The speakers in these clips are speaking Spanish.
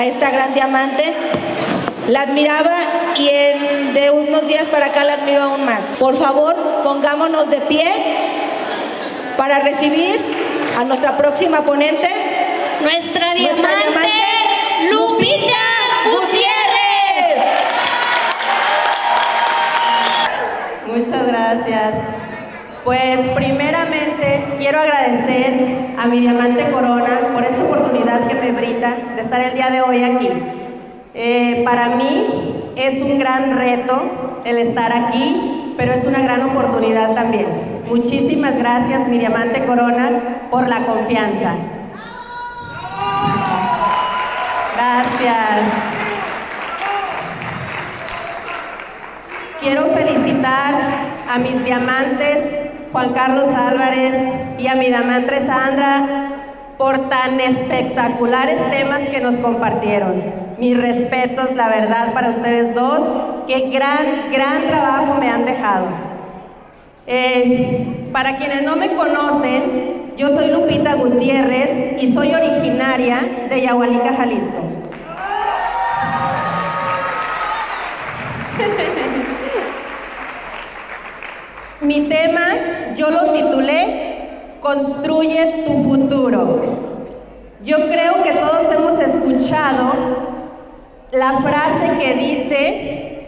a esta gran diamante. La admiraba y de unos días para acá la admiro aún más. Por favor, pongámonos de pie para recibir a nuestra próxima ponente, nuestra diamante Lupita Gutiérrez. Muchas gracias. Pues primeramente quiero agradecer a mi diamante Corona por esta oportunidad que me brinda de estar el día de hoy aquí. Para mí es un gran reto el estar aquí, pero es una gran oportunidad también. Muchísimas gracias, mi diamante Corona, por la confianza. Gracias. Quiero felicitar a mis diamantes Juan Carlos Álvarez y a mi diamante Sandra por tan espectaculares temas que nos compartieron. Mis respetos, la verdad, para ustedes dos. Qué gran trabajo me han dejado. Para quienes no me conocen, yo soy Lupita Gutiérrez y soy originaria de Yahualica, Jalisco. Mi tema, yo lo titulé Construye tu futuro. Yo creo que todos hemos escuchado la frase que dice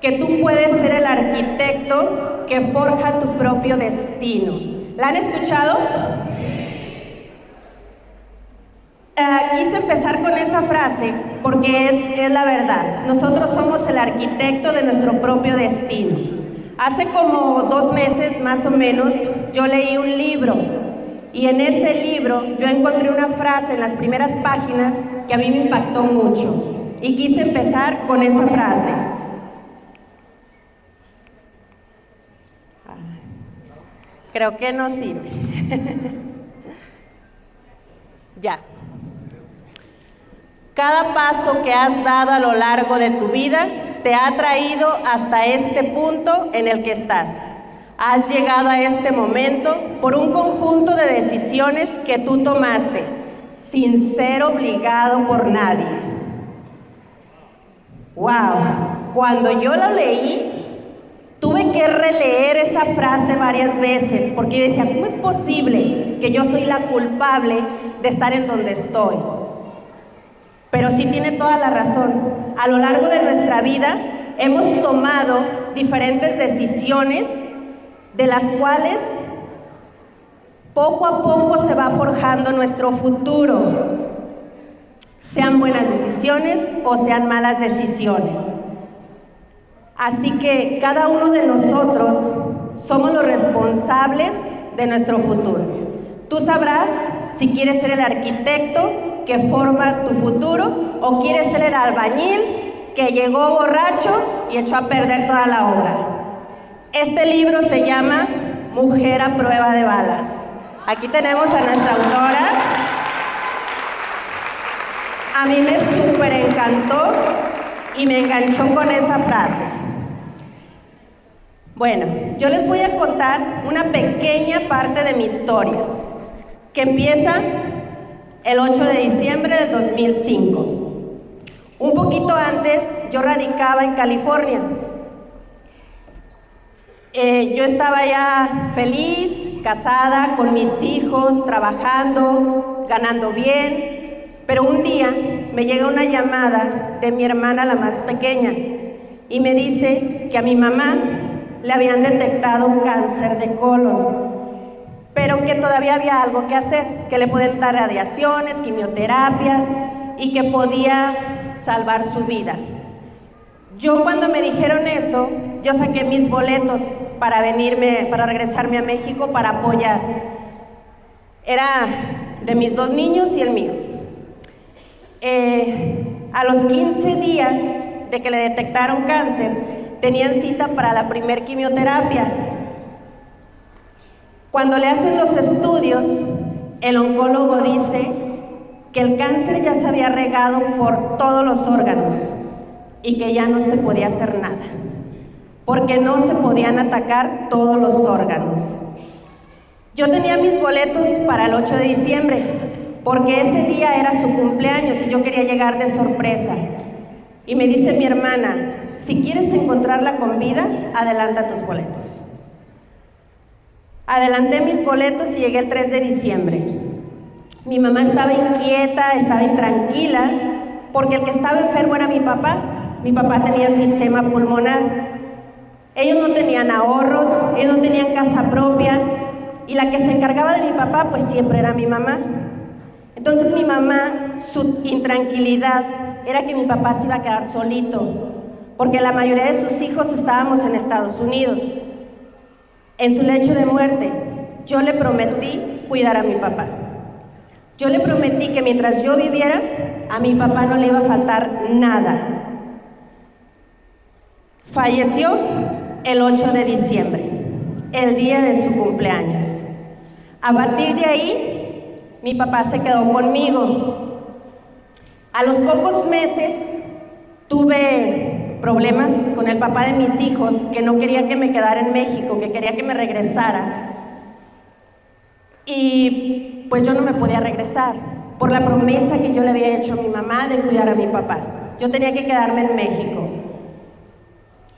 que tú puedes ser el arquitecto que forja tu propio destino. ¿La han escuchado? Quise empezar con esa frase porque es la verdad. Nosotros somos el arquitecto de nuestro propio destino. Hace como 2 meses más o menos yo leí un libro y en ese libro yo encontré una frase en las primeras páginas que a mí me impactó mucho y quise empezar con esa frase. Creo que no sirve. Ya. Cada paso que has dado a lo largo de tu vida te ha traído hasta este punto en el que estás. Has llegado a este momento por un conjunto de decisiones que tú tomaste, sin ser obligado por nadie. ¡Wow! Cuando yo la leí, tuve que releer esa frase varias veces, porque yo decía, ¿cómo es posible que yo soy la culpable de estar en donde estoy? Pero sí tiene toda la razón. A lo largo de nuestra vida hemos tomado diferentes decisiones de las cuales poco a poco se va forjando nuestro futuro, sean buenas decisiones o sean malas decisiones. Así que cada uno de nosotros somos los responsables de nuestro futuro. Tú sabrás si quieres ser el arquitecto que forma tu futuro o quieres ser el albañil que llegó borracho y echó a perder toda la obra. Este libro se llama Mujer a prueba de balas. Aquí tenemos a nuestra autora. A mí me súper encantó y me enganchó con esa frase. Bueno, yo les voy a contar una pequeña parte de mi historia, que empieza el 8 de diciembre de 2005. Un poquito antes, yo radicaba en California. Yo estaba ya feliz, casada, con mis hijos, trabajando, ganando bien, pero un día me llega una llamada de mi hermana, la más pequeña, y me dice que a mi mamá le habían detectado un cáncer de colon, pero que todavía había algo que hacer, que le podían dar radiaciones, quimioterapias y que podía salvar su vida. Yo cuando me dijeron eso, yo saqué mis boletos para regresarme a México para apoyar. Era de mis 2 niños y el mío. A los 15 días de que le detectaron cáncer, tenían cita para la primer quimioterapia. Cuando le hacen los estudios, el oncólogo dice que el cáncer ya se había regado por todos los órganos y que ya no se podía hacer nada, porque no se podían atacar todos los órganos. Yo tenía mis boletos para el 8 de diciembre, porque ese día era su cumpleaños y yo quería llegar de sorpresa. Y me dice mi hermana, si quieres encontrarla con vida, adelanta tus boletos. Adelanté mis boletos y llegué el 3 de diciembre. Mi mamá estaba inquieta, estaba intranquila, porque el que estaba enfermo era mi papá. Mi papá tenía enfisema pulmonar. Ellos no tenían ahorros, ellos no tenían casa propia, y la que se encargaba de mi papá, pues siempre era mi mamá. Entonces mi mamá, su intranquilidad era que mi papá se iba a quedar solito, porque la mayoría de sus hijos estábamos en Estados Unidos. En su lecho de muerte, yo le prometí cuidar a mi papá. Yo le prometí que mientras yo viviera, a mi papá no le iba a faltar nada. Falleció el 8 de diciembre, el día de su cumpleaños. A partir de ahí, mi papá se quedó conmigo. A los pocos meses, tuve problemas con el papá de mis hijos, que no quería que me quedara en México, que quería que me regresara. Y pues yo no me podía regresar, por la promesa que yo le había hecho a mi mamá de cuidar a mi papá. Yo tenía que quedarme en México.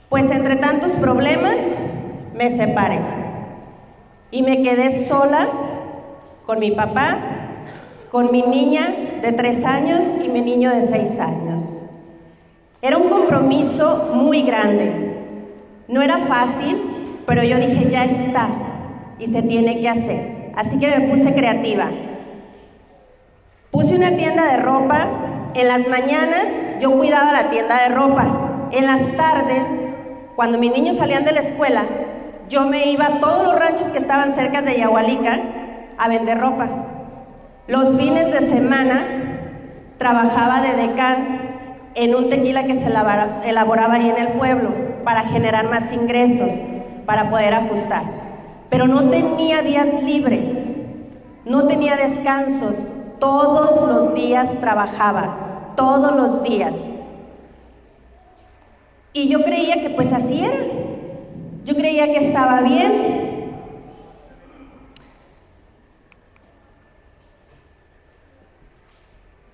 Pues entre tantos problemas, me separé. Y me quedé sola con mi papá, con mi niña de 3 años y mi niño de 6 años. Era un compromiso muy grande. No era fácil, pero yo dije, ya está, y se tiene que hacer. Así que me puse creativa. Puse una tienda de ropa. En las mañanas yo cuidaba la tienda de ropa. En las tardes, cuando mis niños salían de la escuela, yo me iba a todos los ranchos que estaban cerca de Yahualica a vender ropa. Los fines de semana trabajaba de decán en un tequila que se elaboraba ahí en el pueblo para generar más ingresos, para poder ajustar. Pero no tenía días libres, no tenía descansos, todos los días trabajaba, todos los días. Y yo creía que pues así era, yo creía que estaba bien.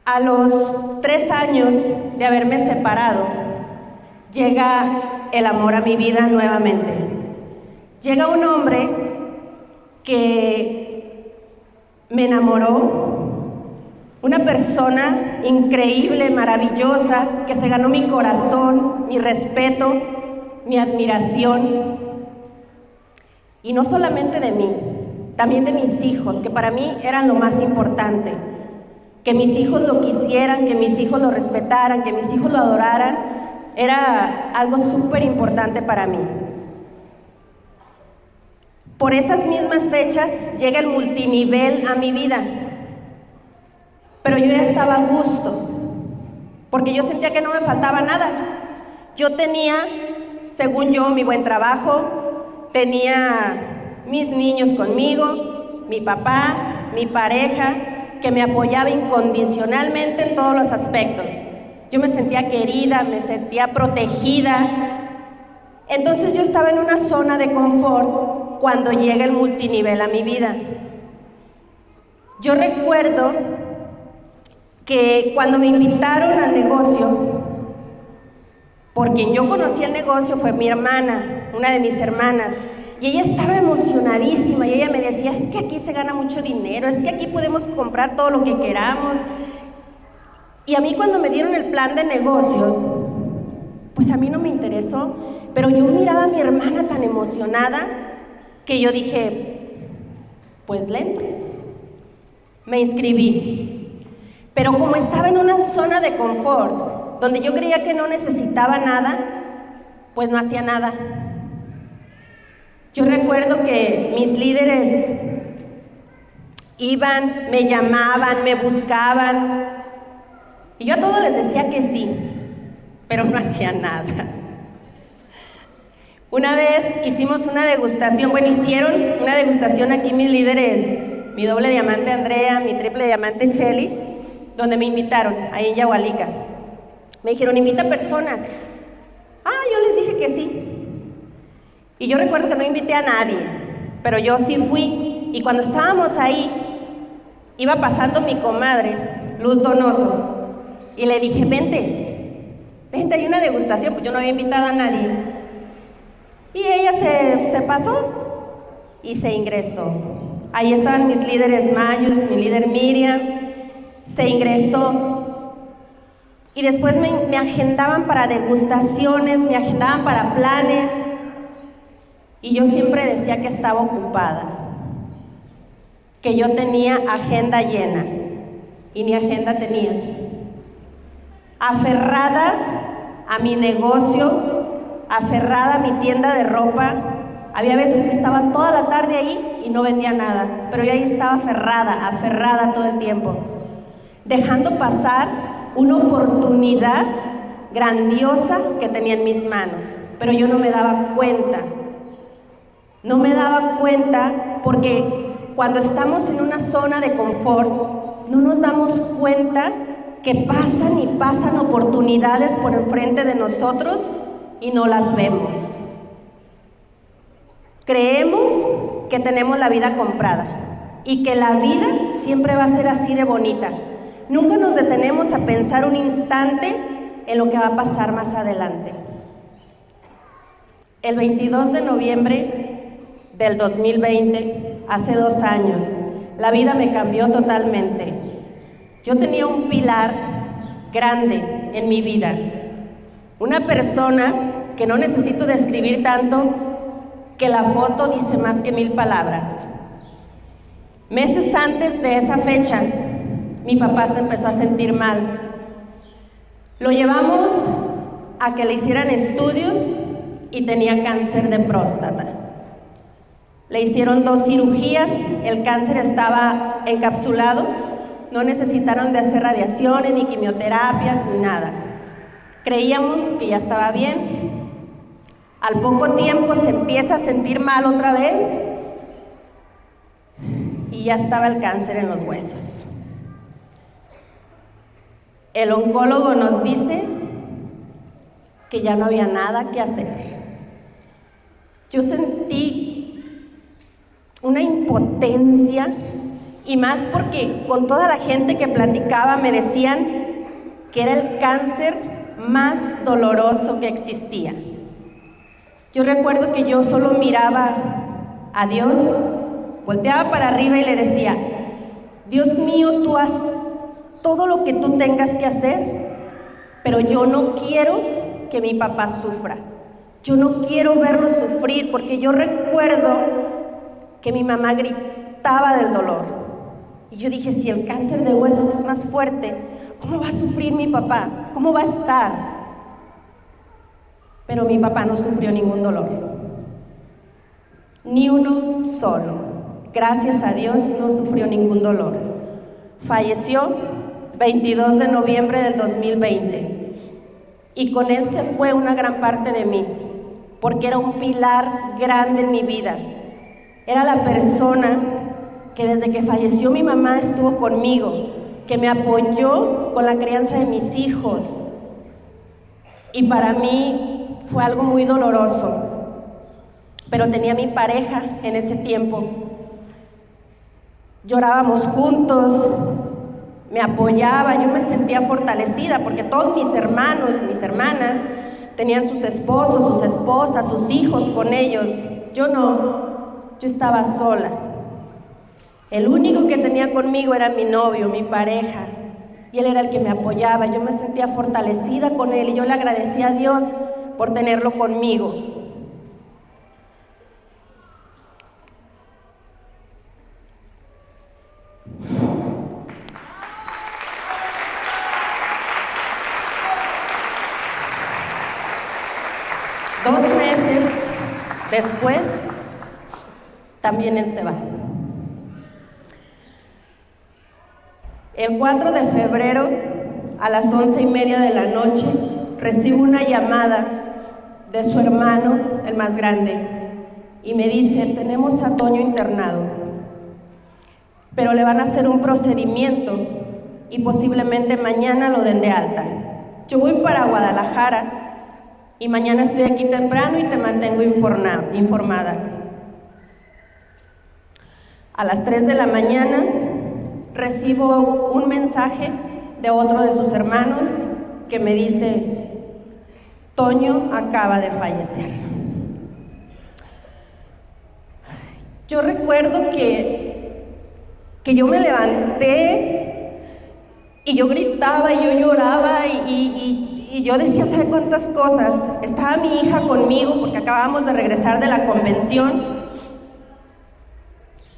A los 3 años de haberme separado, llega el amor a mi vida nuevamente. Llega un hombre que me enamoró, una persona increíble, maravillosa, que se ganó mi corazón, mi respeto, mi admiración. Y no solamente de mí, también de mis hijos, que para mí eran lo más importante. Que mis hijos lo quisieran, que mis hijos lo respetaran, que mis hijos lo adoraran, era algo súper importante para mí. Por esas mismas fechas llega el multinivel a mi vida, pero yo ya estaba a gusto, porque yo sentía que no me faltaba nada. Yo tenía, según yo, mi buen trabajo, tenía mis niños conmigo, mi papá, mi pareja, que me apoyaba incondicionalmente en todos los aspectos. Yo me sentía querida, me sentía protegida. Entonces yo estaba en una zona de confort cuando llega el multinivel a mi vida. Yo recuerdo que cuando me invitaron al negocio, por quien yo conocí el negocio fue mi hermana, una de mis hermanas, y ella estaba emocionadísima y ella me decía, es que aquí se gana mucho dinero, es que aquí podemos comprar todo lo que queramos. Y a mí cuando me dieron el plan de negocios, pues a mí no me interesó, pero yo miraba a mi hermana tan emocionada que yo dije, pues lento. Me inscribí, pero como estaba en una zona de confort, donde yo creía que no necesitaba nada, pues no hacía nada. Yo recuerdo que mis líderes iban, me llamaban, me buscaban, y yo a todos les decía que sí, pero no hacía nada. Una vez hicimos una degustación, hicieron una degustación aquí mis líderes, mi doble diamante Andrea, mi triple diamante Cheli, donde me invitaron, ahí en Yahualica. Me dijeron, invita personas. Yo les dije que sí. Y yo recuerdo que no invité a nadie, pero yo sí fui. Y cuando estábamos ahí, Iba pasando mi comadre, Luz Donoso, y le dije, vente, hay una degustación, pues yo no había invitado a nadie. Y ella se pasó y se ingresó. Ahí estaban mis líderes Mayus, mi líder Miriam, se ingresó. Y después me agendaban para degustaciones, me agendaban para planes. Y yo siempre decía que estaba ocupada, que yo tenía agenda llena, y ni agenda tenía. Aferrada a mi negocio, aferrada a mi tienda de ropa, había veces que estaba toda la tarde ahí y no vendía nada, pero yo ahí estaba aferrada todo el tiempo, dejando pasar una oportunidad grandiosa que tenía en mis manos, pero yo no me daba cuenta. No me daba cuenta porque cuando estamos en una zona de confort, no nos damos cuenta que pasan oportunidades por enfrente de nosotros y no las vemos. Creemos que tenemos la vida comprada y que la vida siempre va a ser así de bonita. Nunca nos detenemos a pensar un instante en lo que va a pasar más adelante. El 22 de noviembre del 2020, hace 2 años, la vida me cambió totalmente. Yo tenía un pilar grande en mi vida, una persona que no necesito describir tanto, que la foto dice más que 1000 palabras. Meses antes de esa fecha, mi papá se empezó a sentir mal. Lo llevamos a que le hicieran estudios y tenía cáncer de próstata. Le hicieron 2 cirugías, el cáncer estaba encapsulado, no necesitaron de hacer radiaciones, ni quimioterapias, ni nada. Creíamos que ya estaba bien. Al poco tiempo se empieza a sentir mal otra vez y ya estaba el cáncer en los huesos. El oncólogo nos dice que ya no había nada que hacer. Yo sentí una impotencia, y más porque con toda la gente que platicaba me decían que era el cáncer más doloroso que existía. Yo recuerdo que yo solo miraba a Dios, volteaba para arriba y le decía, Dios mío, tú haz todo lo que tú tengas que hacer, pero yo no quiero que mi papá sufra. Yo no quiero verlo sufrir, porque yo recuerdo que mi mamá gritaba del dolor. Y yo dije, si el cáncer de huesos es más fuerte, ¿cómo va a sufrir mi papá? ¿Cómo va a estar? Pero mi papá no sufrió ningún dolor. Ni uno solo. Gracias a Dios no sufrió ningún dolor. Falleció 22 de noviembre del 2020. Y con él se fue una gran parte de mí, porque era un pilar grande en mi vida. Era la persona que desde que falleció mi mamá estuvo conmigo, que me apoyó con la crianza de mis hijos. Y para mí fue algo muy doloroso, pero tenía mi pareja en ese tiempo. Llorábamos juntos, me apoyaba, yo me sentía fortalecida, porque todos mis hermanos, mis hermanas, tenían sus esposos, sus esposas, sus hijos con ellos. Yo no. Yo estaba sola. El único que tenía conmigo era mi novio, mi pareja, y él era el que me apoyaba. Yo me sentía fortalecida con él y yo le agradecía a Dios por tenerlo conmigo. Dos meses después, también él se va. El 4 de febrero, a las 11:30 de la noche, recibo una llamada de su hermano, el más grande, y me dice, tenemos a Toño internado, pero le van a hacer un procedimiento y posiblemente mañana lo den de alta. Yo voy para Guadalajara y mañana estoy aquí temprano y te mantengo informada. A las 3 de la mañana recibo un mensaje de otro de sus hermanos que me dice: Toño acaba de fallecer. Yo recuerdo que yo me levanté y yo gritaba y yo lloraba y yo decía, ¿sabe cuántas cosas? Estaba mi hija conmigo porque acabábamos de regresar de la convención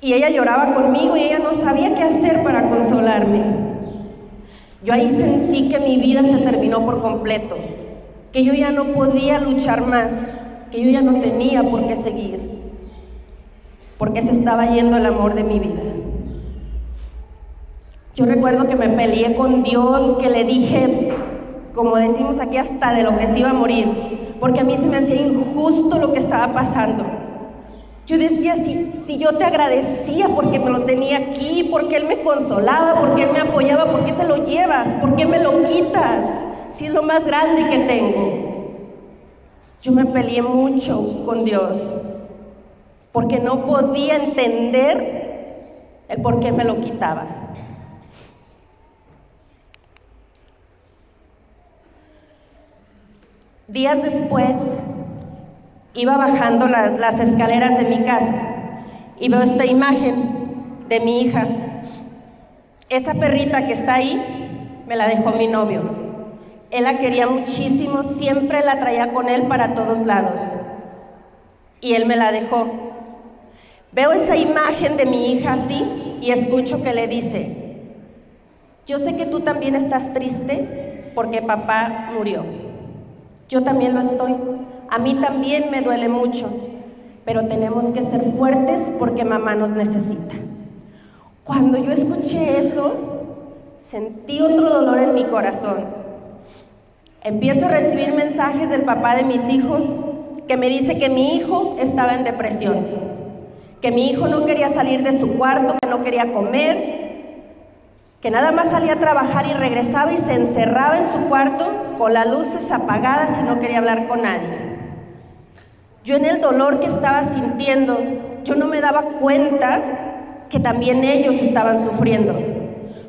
y ella lloraba conmigo y ella no sabía qué hacer para consolarme. Yo ahí sentí que mi vida se terminó por completo, que yo ya no podía luchar más, que yo ya no tenía por qué seguir, porque se estaba yendo el amor de mi vida. Yo recuerdo que me peleé con Dios, que le dije, como decimos aquí, hasta de lo que se iba a morir, porque a mí se me hacía injusto lo que estaba pasando. Yo decía, si yo te agradecía porque me lo tenía aquí, porque Él me consolaba, porque Él me apoyaba, ¿por qué te lo llevas? ¿Por qué me lo quitas? Si es lo más grande que tengo. Yo me peleé mucho con Dios, porque no podía entender el por qué me lo quitaba. Días después, iba bajando las escaleras de mi casa y veo esta imagen de mi hija. Esa perrita que está ahí, me la dejó mi novio. Él la quería muchísimo, siempre la traía con él para todos lados. Y él me la dejó. Veo esa imagen de mi hija así y escucho que le dice: yo sé que tú también estás triste porque papá murió. Yo también lo estoy. A mí también me duele mucho, pero tenemos que ser fuertes porque mamá nos necesita. Cuando yo escuché eso, sentí otro dolor en mi corazón. Empiezo a recibir mensajes del papá de mis hijos que me dice que mi hijo estaba en depresión, que mi hijo no quería salir de su cuarto, que no quería comer, que nada más salía a trabajar y regresaba y se encerraba en su cuarto con las luces apagadas y no quería hablar con nadie. Yo en el dolor que estaba sintiendo, yo no me daba cuenta que también ellos estaban sufriendo,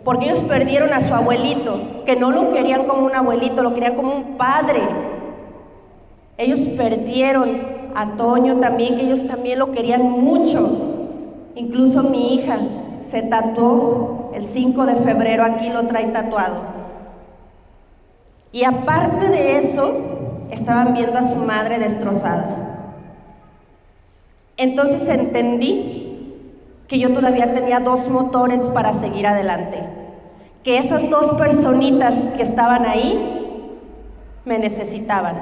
porque ellos perdieron a su abuelito, que no lo querían como un abuelito, lo querían como un padre. Ellos perdieron a Toño también, que ellos también lo querían mucho. Incluso mi hija se tatuó el 5 de febrero, aquí lo trae tatuado. Y aparte de eso, estaban viendo a su madre destrozada. Entonces entendí que yo todavía tenía 2 motores para seguir adelante, que esas 2 personitas que estaban ahí me necesitaban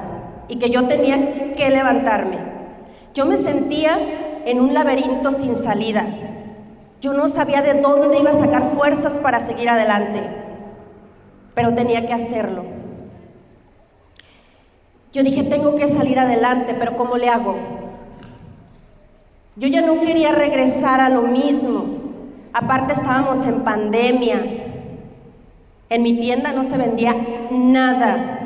y que yo tenía que levantarme. Yo me sentía en un laberinto sin salida. Yo no sabía de dónde iba a sacar fuerzas para seguir adelante, pero tenía que hacerlo. Yo dije, tengo que salir adelante, pero ¿cómo le hago? Yo ya no quería regresar a lo mismo. Aparte estábamos en pandemia. En mi tienda no se vendía nada,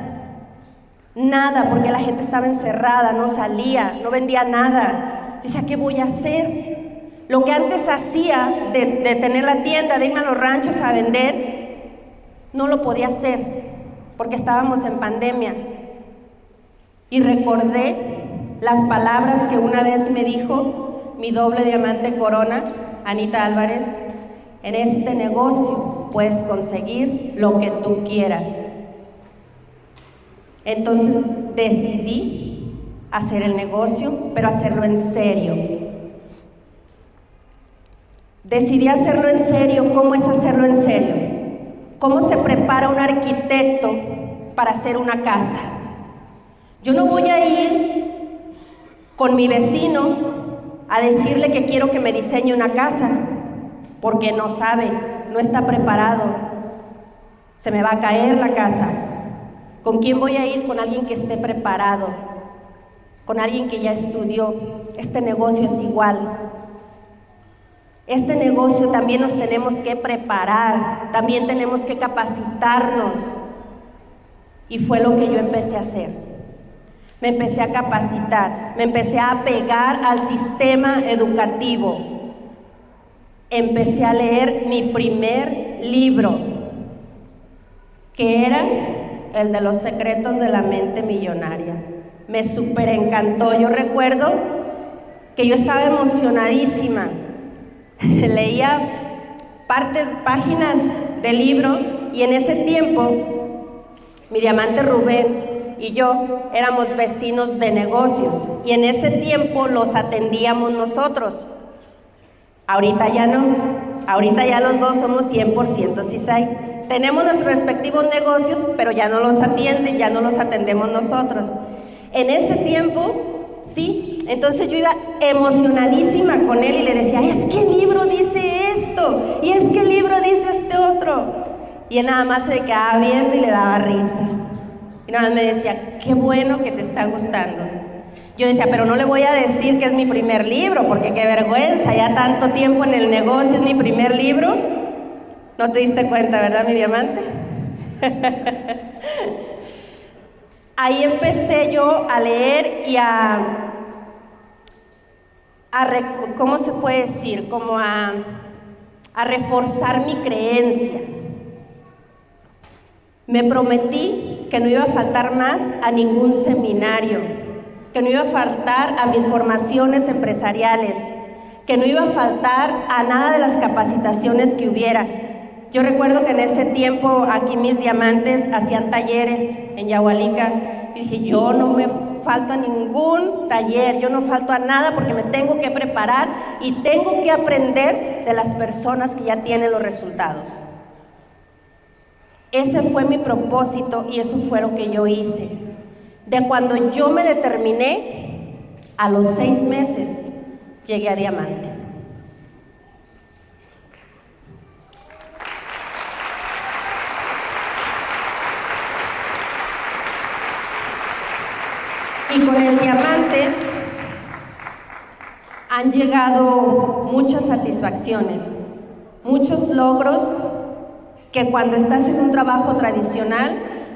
porque la gente estaba encerrada, no salía, no vendía nada. Yo decía, ¿qué voy a hacer? Lo que antes hacía de tener la tienda, de irme a los ranchos a vender, no lo podía hacer porque estábamos en pandemia. Y recordé las palabras que una vez me dijo mi doble diamante corona, Anita Álvarez: en este negocio puedes conseguir lo que tú quieras. Entonces decidí hacer el negocio, pero hacerlo en serio. Decidí hacerlo en serio. ¿Cómo es hacerlo en serio? ¿Cómo se prepara un arquitecto para hacer una casa? Yo no voy a ir con mi vecino a decirle que quiero que me diseñe una casa, porque no sabe, no está preparado. Se me va a caer la casa. ¿Con quién voy a ir? Con alguien que esté preparado, con alguien que ya estudió. Este negocio es igual. Este negocio también nos tenemos que preparar, también tenemos que capacitarnos. Y fue lo que yo empecé a hacer. Me empecé a capacitar, me empecé a apegar al sistema educativo. empecé a leer mi primer libro, que era el de los secretos de la mente millonaria. Me súper encantó. Yo recuerdo que yo estaba emocionadísima. Leía páginas del libro, y en ese tiempo mi diamante Rubén y yo éramos vecinos de negocios, y en ese tiempo los atendíamos nosotros. Ahorita ya no, ahorita ya los dos somos 100% CISAI. Tenemos nuestros respectivos negocios, pero ya no los atienden, ya no los atendemos nosotros. En ese tiempo, sí, entonces yo iba emocionadísima con él y le decía, es que el libro dice esto, y es que el libro dice este otro. Y él nada más se quedaba viendo y le daba risa. Y nada más me decía, qué bueno que te está gustando. Yo decía, pero no le voy a decir que es mi primer libro, porque qué vergüenza, ya tanto tiempo en el negocio, es mi primer libro. No te diste cuenta, ¿verdad, mi diamante? Ahí empecé yo a leer y ¿cómo se puede decir? Como a reforzar mi creencia. Me prometí que no iba a faltar más a ningún seminario, que no iba a faltar a mis formaciones empresariales, que no iba a faltar a nada de las capacitaciones que hubiera. Yo recuerdo que en ese tiempo aquí mis diamantes hacían talleres en Yahualica, y dije, yo no me falto a ningún taller, yo no falto a nada porque me tengo que preparar y tengo que aprender de las personas que ya tienen los resultados. Ese fue mi propósito y eso fue lo que yo hice. De cuando yo me determiné, a los 6 meses llegué a diamante. Y con el diamante han llegado muchas satisfacciones, muchos logros que cuando estás en un trabajo tradicional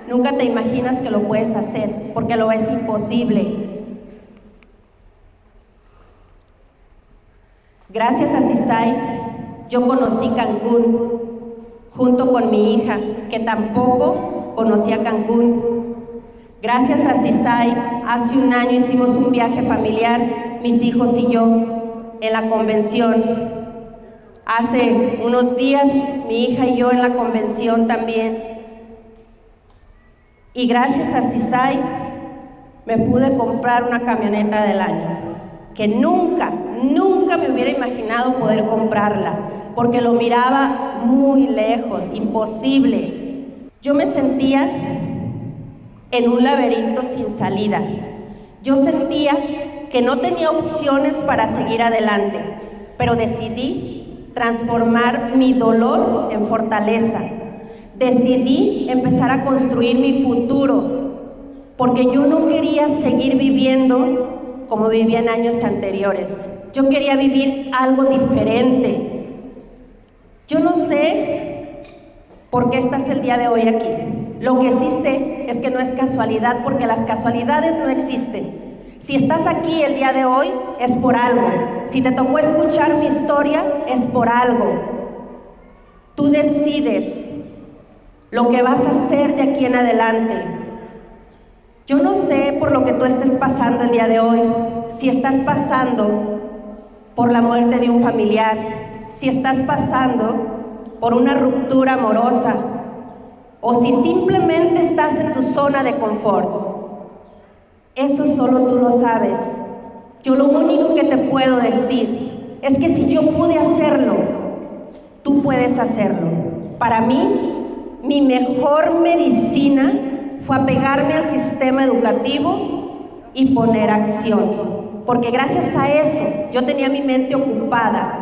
nunca te imaginas que lo puedes hacer, porque lo es imposible. Gracias a CISAI, yo conocí Cancún, junto con mi hija, que tampoco conocía Cancún. Gracias a CISAI, hace un año hicimos un viaje familiar, mis hijos y yo, en la convención. Hace unos días, mi hija y yo en la convención también. Y gracias a CISAI, me pude comprar una camioneta del año, que nunca me hubiera imaginado poder comprarla, porque lo miraba muy lejos, imposible. Yo me sentía en un laberinto sin salida. Yo sentía que no tenía opciones para seguir adelante, pero decidí transformar mi dolor en fortaleza. Decidí empezar a construir mi futuro, porque yo no quería seguir viviendo como vivía en años anteriores. Yo quería vivir algo diferente. Yo no sé por qué estás el día de hoy aquí. Lo que sí sé es que no es casualidad, porque las casualidades no existen. Si estás aquí el día de hoy, es por algo. Si te tocó escuchar mi historia, es por algo. Tú decides lo que vas a hacer de aquí en adelante. Yo no sé por lo que tú estés pasando el día de hoy. Si estás pasando por la muerte de un familiar, si estás pasando por una ruptura amorosa, o si simplemente estás en tu zona de confort. Eso solo tú lo sabes. Yo lo único que te puedo decir es que si yo pude hacerlo, tú puedes hacerlo. Para mí, mi mejor medicina fue apegarme al sistema educativo y poner acción. Porque gracias a eso, yo tenía mi mente ocupada.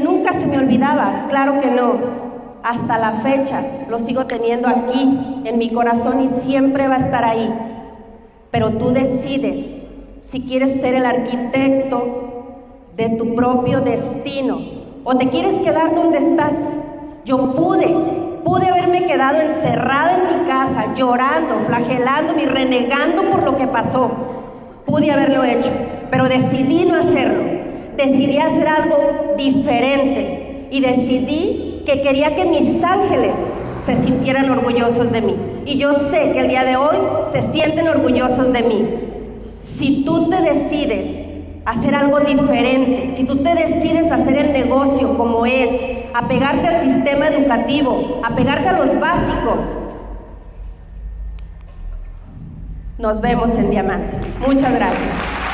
Nunca se me olvidaba, claro que no. Hasta la fecha lo sigo teniendo aquí en mi corazón y siempre va a estar ahí. Pero tú decides si quieres ser el arquitecto de tu propio destino o te quieres quedar donde estás. Yo pude haberme quedado encerrada en mi casa, llorando, flagelándome y renegando por lo que pasó. Pude haberlo hecho, pero decidí no hacerlo. decidí hacer algo diferente y decidí que quería que mis ángeles se sintieran orgullosos de mí. Y yo sé que el día de hoy se sienten orgullosos de mí. Si tú te decides hacer algo diferente, si tú te decides hacer el negocio como es, apegarte al sistema educativo, apegarte a los básicos, nos vemos en Diamante. Muchas gracias.